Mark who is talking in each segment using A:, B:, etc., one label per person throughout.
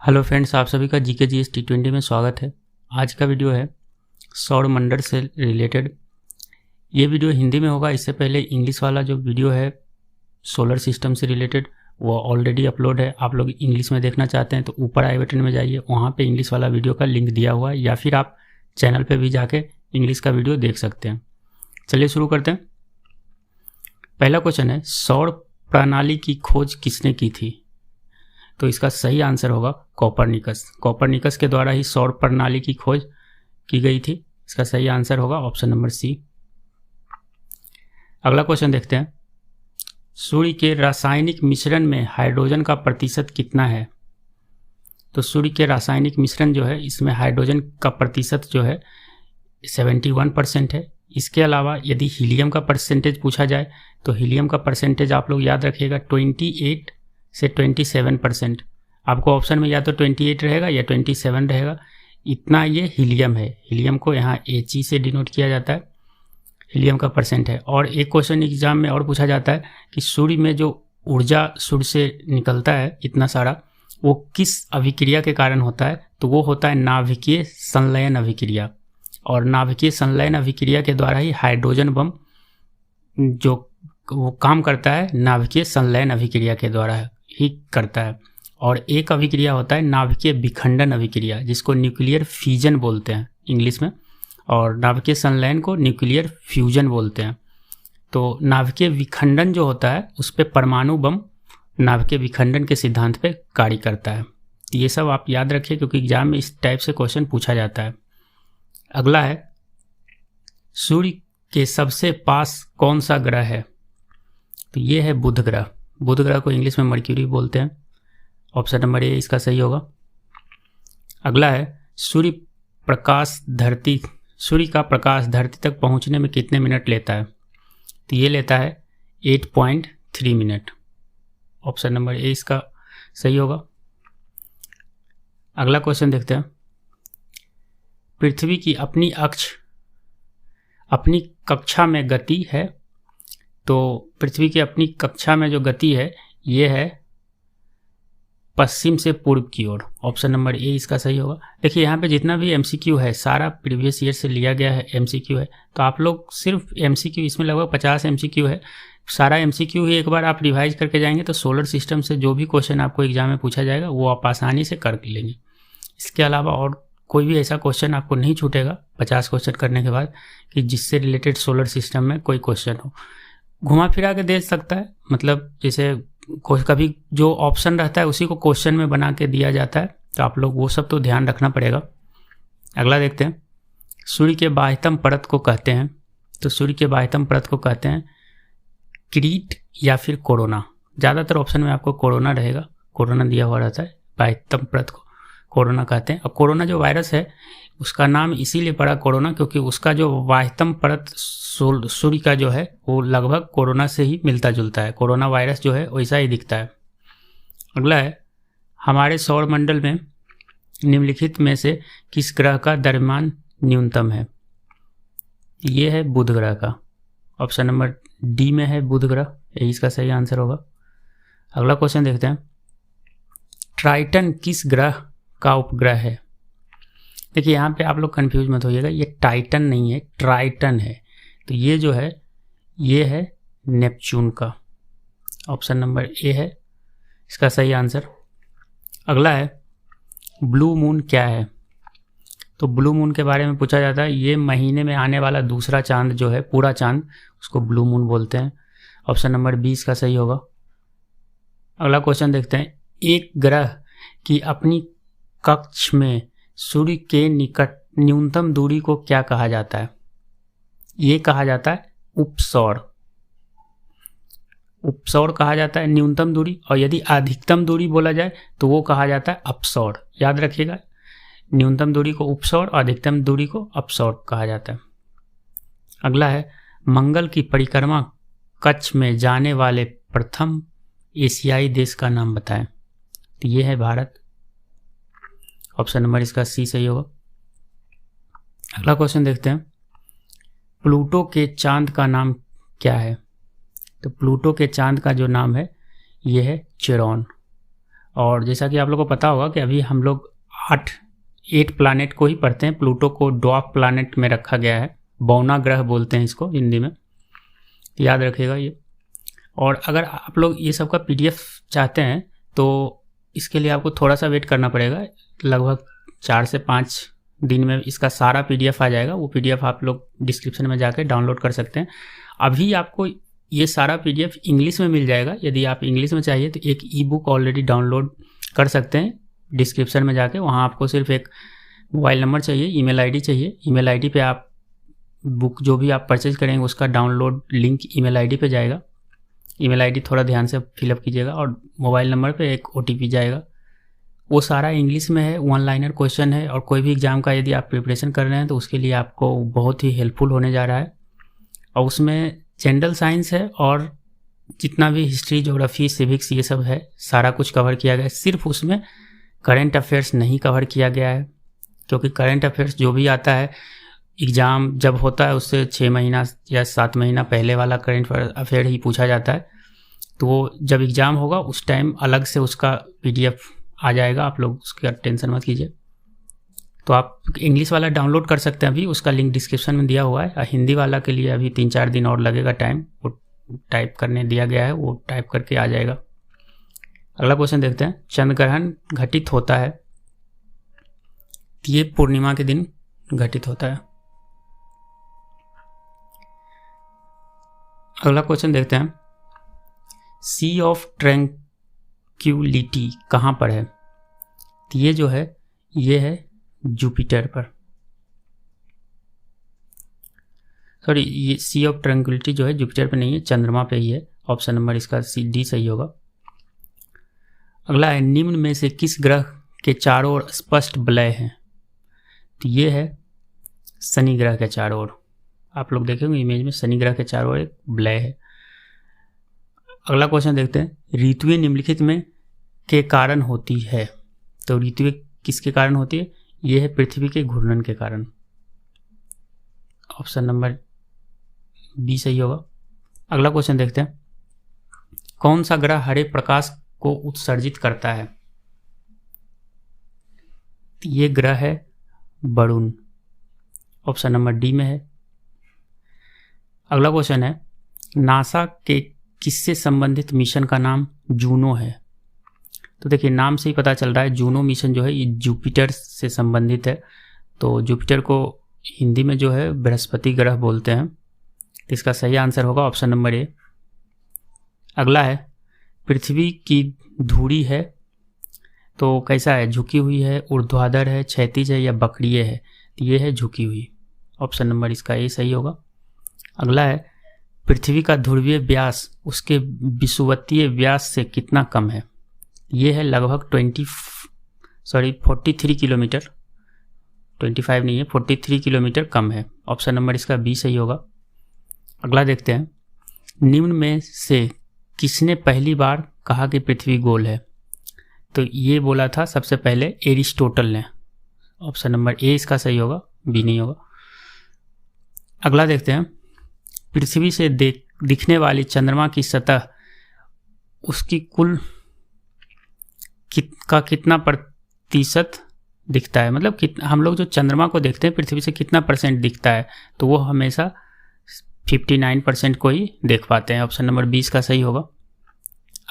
A: Hello friends, आप सभी का जीके जीएस T20 में स्वागत है। आज का वीडियो है सौर मंडल से रिलेटेड। ये वीडियो हिंदी में होगा। इससे पहले इंग्लिश वाला जो वीडियो है सोलर सिस्टम से रिलेटेड वो ऑलरेडी अपलोड है। आप लोग इंग्लिश में देखना चाहते हैं तो ऊपर आई बटन में जाइए, वहाँ पे इंग्लिश वाला वीडियो का लिंक दिया हुआ है, या फिर आप चैनल पर भी जाके इंग्लिश का वीडियो देख सकते हैं। चलिए शुरू करते हैं। पहला क्वेश्चन है, सौर प्रणाली की खोज किसने की थी? तो इसका सही आंसर होगा कोपरनिकस। कोपरनिकस के द्वारा ही सौर प्रणाली की खोज की गई थी। इसका सही आंसर होगा ऑप्शन नंबर सी। अगला क्वेश्चन देखते हैं, सूर्य के रासायनिक मिश्रण में हाइड्रोजन का प्रतिशत कितना है? तो सूर्य के रासायनिक मिश्रण जो है इसमें हाइड्रोजन का प्रतिशत जो है 71% है। इसके अलावा यदि हीलियम का परसेंटेज पूछा जाए तो हीलियम का परसेंटेज आप लोग याद रखिएगा 28 से 27%। आपको ऑप्शन में या तो 28 रहेगा या 27 रहेगा। इतना ये हीलियम है। हीलियम को यहाँ He से डिनोट किया जाता है, हीलियम का परसेंट है। और एक क्वेश्चन एग्जाम में और पूछा जाता है कि सूर्य में जो ऊर्जा सूर्य से निकलता है इतना सारा, वो किस अभिक्रिया के कारण होता है? तो वो होता है नाभिकीय संलयन अभिक्रिया। और नाभिकीय संलयन अभिक्रिया के द्वारा ही हाइड्रोजन बम जो वो काम करता है नाभिकीय संलयन अभिक्रिया के द्वारा ही करता है। और एक अभिक्रिया होता है नाभिकीय विखंडन अभिक्रिया, जिसको न्यूक्लियर फ्यूजन बोलते हैं इंग्लिश में, और नाभिकीय संलयन को न्यूक्लियर फ्यूजन बोलते हैं। तो नाभिकीय विखंडन जो होता है उस पर परमाणु बम नाभिकीय विखंडन के सिद्धांत पे कार्य करता है। ये सब आप याद रखिए क्योंकि एग्जाम में इस टाइप से क्वेश्चन पूछा जाता है। अगला है, सूर्य के सबसे पास कौन सा ग्रह है? तो ये है बुध ग्रह। बुध ग्रह को इंग्लिश में मर्क्यूरी बोलते हैं। ऑप्शन नंबर ए इसका सही होगा। अगला है, सूर्य का प्रकाश धरती तक पहुंचने में कितने मिनट लेता है? तो ये लेता है 8.3 मिनट। ऑप्शन नंबर ए इसका सही होगा। अगला क्वेश्चन देखते हैं, पृथ्वी की अपनी कक्षा में गति है। तो पृथ्वी की अपनी कक्षा में जो गति है ये है पश्चिम से पूर्व की ओर। ऑप्शन नंबर ए इसका सही होगा। देखिए यहाँ पे जितना भी एमसीक्यू है सारा प्रीवियस ईयर से लिया गया है एमसीक्यू है। तो आप लोग सिर्फ एमसीक्यू, इसमें लगभग 50 एमसीक्यू है, सारा एमसीक्यू ही एक बार आप रिवाइज करके जाएंगे तो सोलर सिस्टम से जो भी क्वेश्चन आपको एग्जाम में पूछा जाएगा वो आप आसानी से कर लेंगे। इसके अलावा और कोई भी ऐसा क्वेश्चन आपको नहीं छूटेगा 50 क्वेश्चन करने के बाद कि जिससे रिलेटेड सोलर सिस्टम में कोई क्वेश्चन हो। घुमा फिरा के दे सकता है, मतलब जैसे कभी जो ऑप्शन रहता है उसी को क्वेश्चन में बना के दिया जाता है, तो आप लोग वो सब तो ध्यान रखना पड़ेगा। अगला देखते हैं, सूर्य के बाह्यतम परत को कहते हैं। तो सूर्य के बाह्यतम परत को कहते हैं क्रीट या फिर कोरोना। ज़्यादातर ऑप्शन में आपको कोरोना रहेगा, कोरोना दिया हुआ रहता है। बाह्यतम परत को कोरोना कहते हैं। और कोरोना जो वायरस है उसका नाम इसीलिए पड़ा कोरोना क्योंकि उसका जो बाह्यतम परत सूर्य का जो है वो लगभग कोरोना से ही मिलता जुलता है। कोरोना वायरस जो है वैसा ही दिखता है। अगला है, हमारे सौर मंडल में निम्नलिखित में से किस ग्रह का द्रव्यमान न्यूनतम है? ये है बुध ग्रह का। ऑप्शन नंबर डी में है बुध ग्रह, यही इसका सही आंसर होगा। अगला क्वेश्चन देखते हैं, ट्राइटन किस ग्रह का उपग्रह है? देखिए यहाँ पे आप लोग कंफ्यूज मत होइएगा, ये टाइटन नहीं है, ट्राइटन है। तो ये जो है ये है नेपच्यून का। ऑप्शन नंबर ए है इसका सही आंसर। अगला है, ब्लू मून क्या है? तो ब्लू मून के बारे में पूछा जाता है। ये महीने में आने वाला दूसरा चांद जो है, पूरा चांद, उसको ब्लू मून बोलते हैं। ऑप्शन नंबर 20 का सही होगा। अगला क्वेश्चन देखते हैं, एक ग्रह की अपनी कक्ष में सूर्य के निकट न्यूनतम दूरी को क्या कहा जाता है? ये कहा जाता है उपसौर। उपसौर कहा जाता है न्यूनतम दूरी, और यदि अधिकतम दूरी बोला जाए तो वो कहा जाता है अपसौर। याद रखिएगा, न्यूनतम दूरी को उपसौर और अधिकतम दूरी को अपसौर कहा जाता है। अगला है, मंगल की परिक्रमा कक्ष में जाने वाले प्रथम एशियाई देश का नाम बताएं। तो ये है भारत। ऑप्शन नंबर इसका सी सही होगा। अगला क्वेश्चन देखते हैं, प्लूटो के चांद का नाम क्या है? तो प्लूटो के चांद का जो नाम है ये है चिरॉन। और जैसा कि आप लोगों को पता होगा कि अभी हम लोग 8 प्लानेट को ही पढ़ते हैं। प्लूटो को ड्वार्फ प्लानेट में रखा गया है, बौना ग्रह बोलते हैं इसको हिंदी में, याद रखिएगा ये। और अगर आप लोग ये सब का PDF चाहते हैं तो इसके लिए आपको थोड़ा सा वेट करना पड़ेगा, लगभग 4 से 5 दिन में इसका सारा PDF आ जाएगा। वो PDF आप लोग डिस्क्रिप्शन में जाकर डाउनलोड कर सकते हैं। अभी आपको ये सारा PDF इंग्लिश में मिल जाएगा। यदि आप इंग्लिश में चाहिए तो एक ई-बुक ऑलरेडी डाउनलोड कर सकते हैं डिस्क्रिप्शन में जाके। वहाँ आपको सिर्फ एक मोबाइल नंबर चाहिए, ईमेल आईडी चाहिए। ईमेल आईडी पे आप बुक जो भी आप परचेज करेंगे उसका डाउनलोड लिंक ईमेल आईडी पे जाएगा। ईमेल आईडी थोड़ा ध्यान से फिलअप कीजिएगा और मोबाइल नंबर पे एक OTP जाएगा। वो सारा इंग्लिश में है, 1 लाइनर क्वेश्चन है। और कोई भी एग्ज़ाम का यदि आप प्रिपरेशन कर रहे हैं तो उसके लिए आपको बहुत ही हेल्पफुल होने जा रहा है। और उसमें जनरल साइंस है और जितना भी हिस्ट्री, ज्योग्राफी, सिविक्स ये सब है सारा कुछ कवर किया गया है। सिर्फ उसमें करंट अफेयर्स नहीं कवर किया गया है, क्योंकि करंट अफेयर्स जो भी आता है एग्ज़ाम जब होता है उससे 6 महीना या 7 महीना पहले वाला करंट अफेयर ही पूछा जाता है। तो वो जब एग्ज़ाम होगा उस टाइम अलग से उसका PDF आ जाएगा, आप लोग उसका टेंशन मत कीजिए। तो आप इंग्लिश वाला डाउनलोड कर सकते हैं, अभी उसका लिंक डिस्क्रिप्शन में दिया हुआ है। हिंदी वाला के लिए अभी 3-4 दिन और लगेगा टाइम, वो टाइप करने दिया गया है, वो टाइप करके आ जाएगा। अगला क्वेश्चन देखते हैं। चंद्र ग्रहण घटित होता है, ये पूर्णिमा के दिन घटित होता है। अगला क्वेश्चन देखते हैं। सी ऑफ ट्रैंक्विलिटी कहाँ पर है? तो ये जो है ये है जुपिटर पर। सॉरी, ये सी ऑफ ट्रैंक्विलिटी जो है जुपिटर पे नहीं है, चंद्रमा पे ही है। ऑप्शन नंबर इसका D सही होगा। अगला है, निम्न में से किस ग्रह के चारों ओर स्पष्ट वलय हैं? तो ये है शनि ग्रह के चारों ओर। आप लोग देखेंगे इमेज में शनि ग्रह के चारों ओर एक वलय है। अगला क्वेश्चन देखते हैं। ऋतुएं निम्नलिखित में के कारण होती है। तो ऋतुएं किसके कारण होती है? ये है पृथ्वी के घूर्णन के कारण। ऑप्शन नंबर B सही होगा। अगला क्वेश्चन देखते हैं। कौन सा ग्रह हरे प्रकाश को उत्सर्जित करता है? ये ग्रह है वरुण। ऑप्शन नंबर D में है। अगला क्वेश्चन है। नासा के किससे संबंधित मिशन का नाम जूनो है? तो देखिए नाम से ही पता चल रहा है जूनो मिशन जो है ये जुपिटर से संबंधित है। तो जुपिटर को हिंदी में जो है बृहस्पति ग्रह बोलते हैं। तो इसका सही आंसर होगा ऑप्शन नंबर A। अगला है, पृथ्वी की धुरी है तो कैसा है? झुकी हुई है, ऊर्ध्वाधर है, क्षैतिज है या वक्रीय है? तो ये है झुकी हुई। ऑप्शन नंबर इसका A सही होगा। अगला है, पृथ्वी का ध्रुवीय व्यास उसके विषुवतीय व्यास से कितना कम है? ये है लगभग 43 किलोमीटर। 25 नहीं है, 43 किलोमीटर कम है। ऑप्शन नंबर इसका B सही होगा। अगला देखते हैं। निम्न में से किसने पहली बार कहा कि पृथ्वी गोल है? तो ये बोला था सबसे पहले एरिस्टोटल ने। ऑप्शन नंबर A इसका सही होगा, B नहीं होगा। अगला देखते हैं। पृथ्वी से दिखने वाली चंद्रमा की सतह उसकी कुल का कितना प्रतिशत दिखता है? मतलब हम लोग जो चंद्रमा को देखते हैं पृथ्वी से कितना % दिखता है? तो वो हमेशा 59% को ही देख पाते हैं। ऑप्शन नंबर 20 का सही होगा।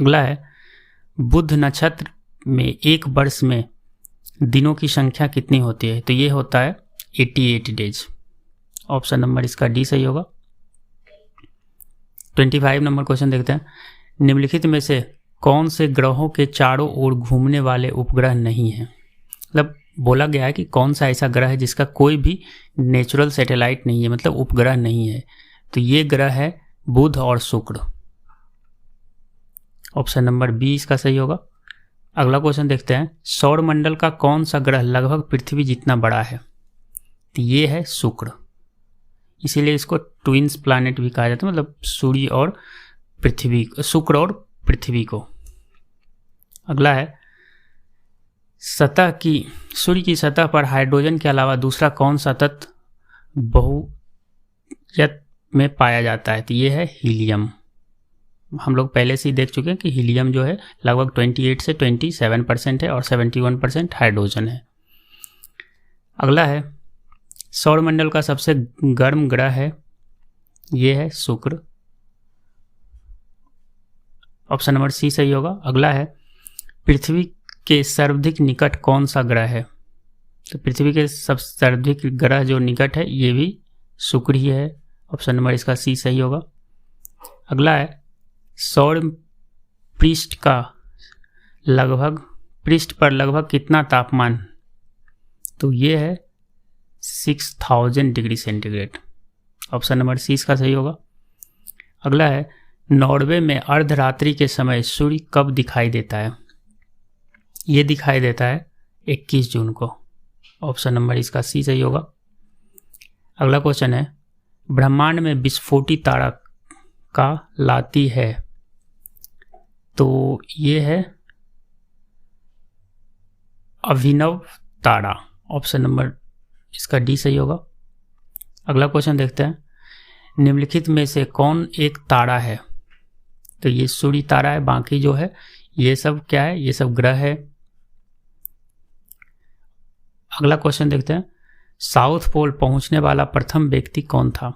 A: अगला है, बुध नक्षत्र में एक वर्ष में दिनों की संख्या कितनी होती है? तो ये होता है 88 डेज। ऑप्शन नंबर इसका D सही होगा। 25 नंबर क्वेश्चन देखते हैं। निम्नलिखित में से कौन से ग्रहों के चारों ओर घूमने वाले उपग्रह नहीं हैं? मतलब बोला गया है कि कौन सा ऐसा ग्रह है जिसका कोई भी नेचुरल सैटेलाइट नहीं है, मतलब उपग्रह नहीं है। तो ये ग्रह है बुध और शुक्र। ऑप्शन नंबर B इसका सही होगा। अगला क्वेश्चन देखते हैं। सौरमंडल का कौन सा ग्रह लगभग पृथ्वी जितना बड़ा है? तो ये है शुक्र। इसीलिए इसको ट्विंस प्लैनेट भी कहा जाता है, मतलब सूर्य और पृथ्वी, शुक्र और पृथ्वी को। अगला है, सूर्य की सतह पर हाइड्रोजन के अलावा दूसरा कौन सा तत्व बहुयत में पाया जाता है? तो ये है हीलियम। हम लोग पहले से ही देख चुके हैं कि हीलियम जो है लगभग 28 से 27% है और 71% हाइड्रोजन है। अगला है सौरमंडल का सबसे गर्म ग्रह है, ये है शुक्र। ऑप्शन नंबर सी सही होगा। अगला है पृथ्वी के सर्वाधिक निकट कौन सा ग्रह है? तो पृथ्वी के सबसे सर्वाधिक ग्रह जो निकट है ये भी शुक्र ही है। ऑप्शन नंबर इसका सी सही होगा। अगला है सौर पृष्ठ पर लगभग कितना तापमान? तो ये है 6000 degree centigrade. Option number C इसका सही होगा। अगला है नॉर्वे में अर्धरात्रि के समय सूर्य कब दिखाई देता है? ये दिखाई देता है 21 जून को। ऑप्शन नंबर इसका सी सही होगा। अगला क्वेश्चन है ब्रह्मांड में विस्फोटी तारा का लाती है, तो ये है अभिनव तारा। ऑप्शन नंबर इसका डी सही होगा। अगला क्वेश्चन देखते हैं निम्नलिखित में से कौन एक तारा है? तो ये सूर्य तारा है, बाकी जो है ये सब क्या है? ये सब ग्रह है। अगला क्वेश्चन देखते हैं साउथ पोल पहुंचने वाला प्रथम व्यक्ति कौन था?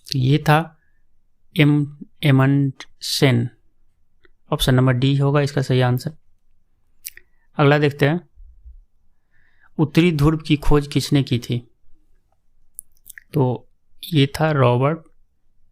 A: तो ये था एमंडसेन। ऑप्शन नंबर डी होगा इसका सही आंसर। अगला देखते हैं उत्तरी ध्रुव की खोज किसने की थी? तो ये था रॉबर्ट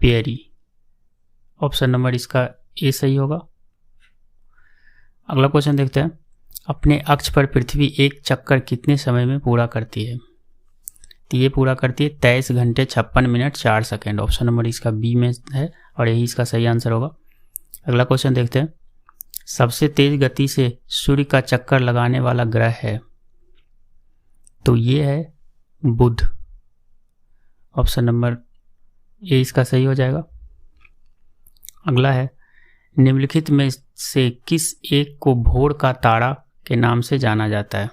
A: पेरी। ऑप्शन नंबर इसका ए सही होगा। अगला क्वेश्चन देखते हैं अपने अक्ष पर पृथ्वी एक चक्कर कितने समय में पूरा करती है? तो ये पूरा करती है 23 घंटे 56 मिनट 4 सेकेंड। ऑप्शन नंबर इसका बी में है और यही इसका सही आंसर होगा। अगला क्वेश्चन देखते हैं सबसे तेज गति से सूर्य का चक्कर लगाने वाला ग्रह है, तो ये है बुध। ऑप्शन नंबर ए इसका सही हो जाएगा। अगला है निम्नलिखित में से किस एक को भोर का तारा के नाम से जाना जाता है?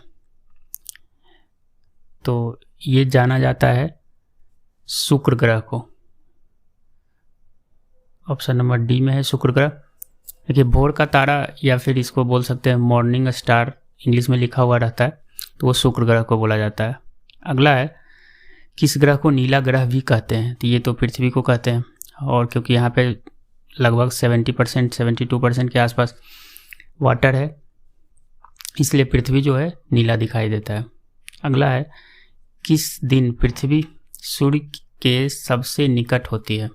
A: तो ये जाना जाता है शुक्र ग्रह को। ऑप्शन नंबर डी में है शुक्र ग्रह। देखिए भोर का तारा या फिर इसको बोल सकते हैं मॉर्निंग स्टार, इंग्लिश में लिखा हुआ रहता है, तो वो शुक्र ग्रह को बोला जाता है। अगला है किस ग्रह को नीला ग्रह भी कहते हैं? तो ये तो पृथ्वी को कहते हैं, और क्योंकि यहाँ पे लगभग 70% 72% के आसपास वाटर है, इसलिए पृथ्वी जो है नीला दिखाई देता है। अगला है किस दिन पृथ्वी सूर्य के सबसे निकट होती है?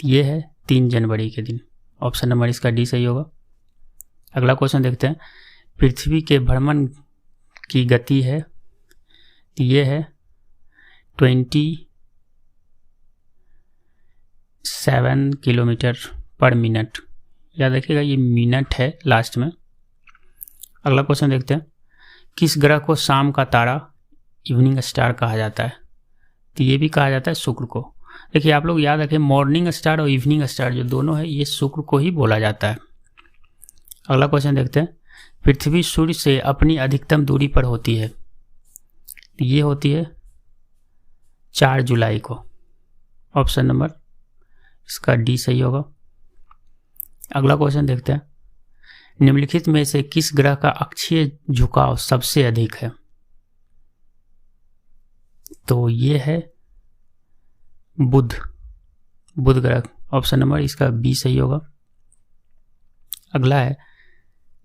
A: ये है 3 जनवरी के दिन। ऑप्शन नंबर इसका डी सही होगा। अगला क्वेश्चन देखते हैं पृथ्वी के भ्रमण की गति है, ये है 27 किलोमीटर पर मिनट। याद रखिएगा ये मिनट है लास्ट में। अगला क्वेश्चन देखते हैं किस ग्रह को शाम का तारा इवनिंग स्टार कहा जाता है? तो ये भी कहा जाता है शुक्र को। देखिए आप लोग याद रखें मॉर्निंग स्टार और इवनिंग स्टार जो दोनों है ये शुक्र को ही बोला जाता है। अगला क्वेश्चन देखते हैं पृथ्वी सूर्य से अपनी अधिकतम दूरी पर होती है, तो ये होती है 4 जुलाई को। ऑप्शन नंबर इसका डी सही होगा। अगला क्वेश्चन देखते हैं निम्नलिखित में से किस ग्रह का अक्षीय झुकाव सबसे अधिक है? तो ये है बुध ग्रह। ऑप्शन नंबर इसका बी सही होगा। अगला है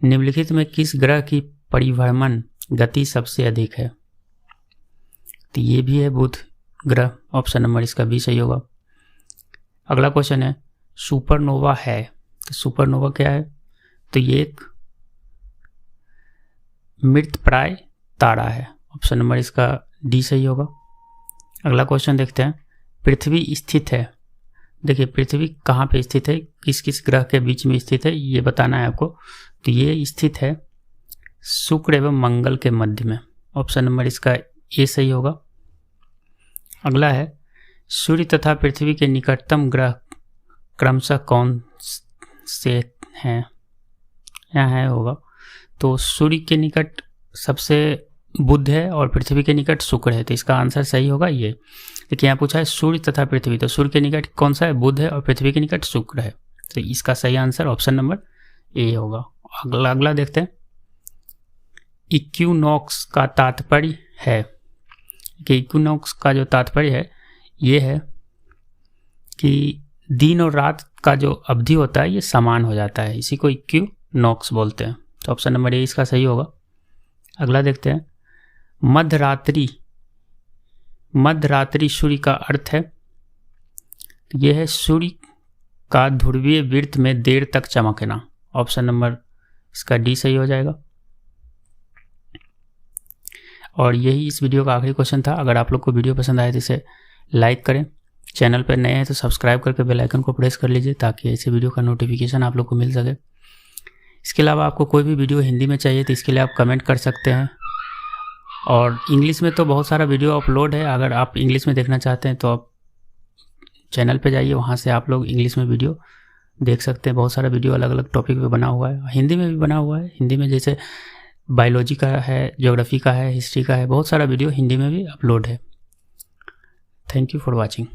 A: निम्नलिखित में किस ग्रह की परिभ्रमण गति सबसे अधिक है? तो ये भी है बुध ग्रह। ऑप्शन नंबर इसका बी सही होगा। अगला क्वेश्चन है सुपरनोवा है, तो सुपरनोवा क्या है? तो ये एक मृतप्राय तारा है। ऑप्शन नंबर इसका डी सही होगा। अगला क्वेश्चन देखते हैं पृथ्वी स्थित है, देखिए पृथ्वी कहाँ पे स्थित है, किस किस ग्रह के बीच में स्थित है ये बताना है आपको। तो ये स्थित है शुक्र एवं मंगल के मध्य में। ऑप्शन नंबर इसका ए सही होगा। अगला है सूर्य तथा पृथ्वी के निकटतम ग्रह क्रमशः कौन से हैं? यहाँ है होगा। तो सूर्य के निकट सबसे बुध है और पृथ्वी के निकट शुक्र है, तो इसका आंसर सही होगा ये। देखिए यहाँ पूछा है सूर्य तथा पृथ्वी, तो सूर्य के निकट कौन सा है? बुध है और पृथ्वी के निकट शुक्र है, तो इसका सही आंसर ऑप्शन नंबर ए होगा। अगला देखते हैं, इक्विनॉक्स का तात्पर्य है कि इक्विनॉक्स का जो तात्पर्य है ये है कि दिन और रात का जो अवधि होता है ये समान हो जाता है, इसी को इक्विनॉक्स बोलते हैं, तो ऑप्शन नंबर ए इसका सही होगा। अगला देखते हैं, मध्यरात्रि सूर्य का अर्थ है, यह है सूर्य का ध्रुवीय वृत्त में देर तक चमकना, ऑप्शन नंबर इसका डी सही हो जाएगा। और यही इस वीडियो का आखिरी क्वेश्चन था। अगर आप लोग को वीडियो पसंद आए तो इसे लाइक करें, चैनल पर नए हैं तो सब्सक्राइब करके बेल आइकन को प्रेस कर लीजिए ताकि ऐसे वीडियो का नोटिफिकेशन आप लोग को मिल सके। इसके अलावा आपको कोई भी वीडियो हिंदी में चाहिए तो इसके लिए आप कमेंट कर सकते हैं, और इंग्लिश में तो बहुत सारा वीडियो अपलोड है, अगर आप इंग्लिश में देखना चाहते हैं तो आप चैनल पे जाइए, वहाँ से आप लोग इंग्लिश में वीडियो देख सकते हैं। बहुत सारा वीडियो अलग अलग टॉपिक पे बना हुआ है, हिंदी में भी बना हुआ है। हिंदी में जैसे बायोलॉजी का है, ज्योग्राफी का है, हिस्ट्री का है, बहुत सारा वीडियो हिंदी में भी अपलोड है। Thank you for watching.